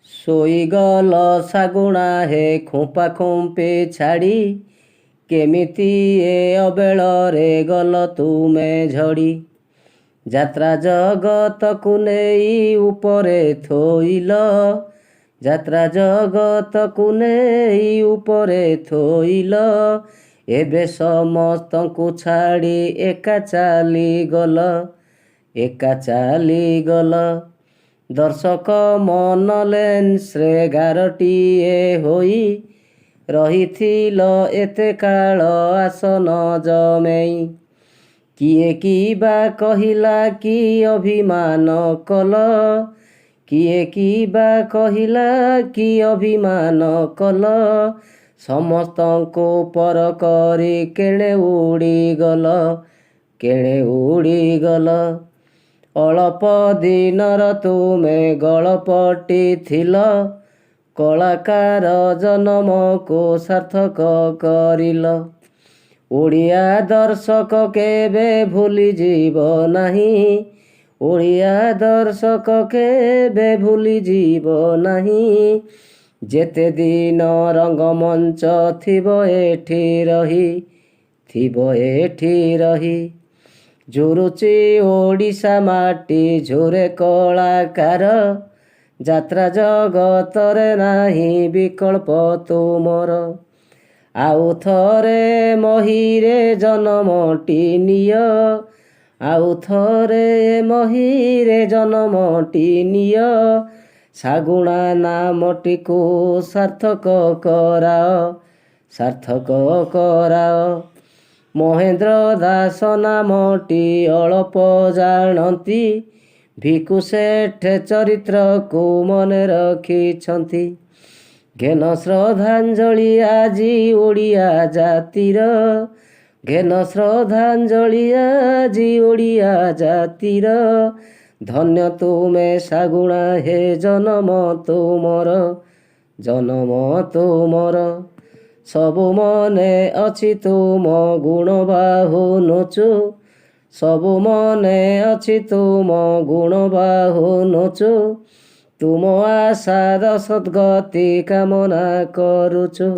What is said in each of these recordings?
ଶୋଇଗଲ ଶାଗୁଣା ହେ ଖୁମ୍ପା ଖୁମ୍ପି ଛାଡ଼ି, କେମିତି ଏ ଅବେଳରେ ଗଲ ତୁମେ ଝଡ଼ି। ଯାତ୍ରା ଜଗତକୁ ନେଇ ଉପରେ ଥୋଇଲ, ଯାତ୍ରା ଜଗତକୁ ନେଇ ଉପରେ ଥୋଇଲ, ଏବେ ସମସ୍ତଙ୍କୁ ଛାଡ଼ି ଏକା ଚାଲିଗଲ, ଏକା ଚାଲିଗଲ। ଦର୍ଶକ ମନ ଲେନ୍ସରେ ଗାରଟିଏ ହୋଇ ରହିଥିଲ ଏତେ କାଳ ଆସନ ଜମେଇ। କିଏ କିବା କହିଲା କି ଅଭିମାନ କଲ, କିଏ କିବା କହିଲା କି ଅଭିମାନ କଲ, ସମସ୍ତଙ୍କୁ ପର କରି କେଣେ ଉଡ଼ିଗଲ, କେଣେ ଉଡ଼ିଗଲ। ଅଳପ ଦିନର ତୁମେ ଗଳପଟି ଥିଲ, କଳାକାର ଜନମକୁ ସାର୍ଥକ କରିଲ। ଓଡ଼ିଆ ଦର୍ଶକ କେବେ ଭୁଲିଯିବ ନାହିଁ, ଓଡ଼ିଆ ଦର୍ଶକ କେବେ ଭୁଲିଯିବ ନାହିଁ, ଯେତେ ଦିନ ରଙ୍ଗମଞ୍ଚ ଥିବ ଏଠି ରହି, ଥିବ ଏଠି ରହି। ଝୁରୁଚି ଓଡ଼ିଶା ମାଟି ଝୁରେ କଳାକାର, ଯାତ୍ରା ଜଗତରେ ନାହିଁ ବିକଳ୍ପ ତୁମର। ଆଉ ଥରେ ମହୀରେ ଜନମଟି ନିଅ, ଆଉ ଥରେ ମହୀରେ ଜନମଟି ନିଅ, ଶାଗୁଣା ନାମଟିକୁ ସାର୍ଥକ କରାଅ, ସାର୍ଥକ କରାଅ। ମହେନ୍ଦ୍ର ଦାସ ନାମଟି ଅଳପ ଜାଣନ୍ତି, ଭିକୁ ସେଠ ଚରିତ୍ରକୁ ମନେ ରଖିଛନ୍ତି। ଘେନ ଶ୍ରଦ୍ଧାଞ୍ଜଳି ଆଜି ଓଡ଼ିଆ ଜାତିର, ଘେନ ଶ୍ରଦ୍ଧାଞ୍ଜଳି ଆଜି ଓଡ଼ିଆ ଜାତିର, ଧନ୍ୟ ତୁମେ ଶାଗୁଣା ହେ ଜନମ ତୁମର, ଜନମ ତୁମର। ସବୁ ମନେ ଅଛି ତୁମ ଗୁଣ ବାହୁ ନୁଚୁ, ସବୁ ମନେ ଅଛି ତୁମ ଗୁଣ ବାହୁ ନୁଚୁ, ତୁମ ଆଶାର ସଦ୍ଗତି କାମନା କରୁଛୁ।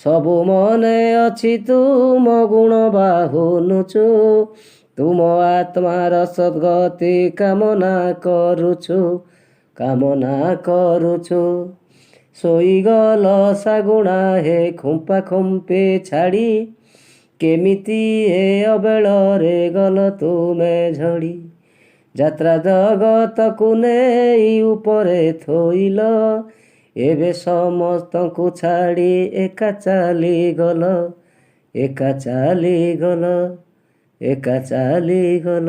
ସବୁ ମନେ ଅଛି ତୁମ ଗୁଣ ବାହୁ ନୁଚୁ, ତୁମ ଆତ୍ମାର ସଦ୍ଗତି କାମନା କରୁଛୁ, କାମନା କରୁଛୁ। ଶୋଇଗଲ ଶାଗୁଣା ହେ ଖୁମ୍ପା ଖୁମ୍ପି ଛାଡ଼ି, କେମିତି ଏ ଅବେଳରେ ଗଲ ତୁମେ ଝଡ଼ି। ଯାତ୍ରା ଜଗତକୁ ନେଇ ଉପରେ ଥୋଇଲ, ଏବେ ସମସ୍ତଙ୍କୁ ଛାଡ଼ି ଏକା ଚାଲିଗଲ, ଏକା ଚାଲିଗଲ, ଏକା ଚାଲିଗଲ।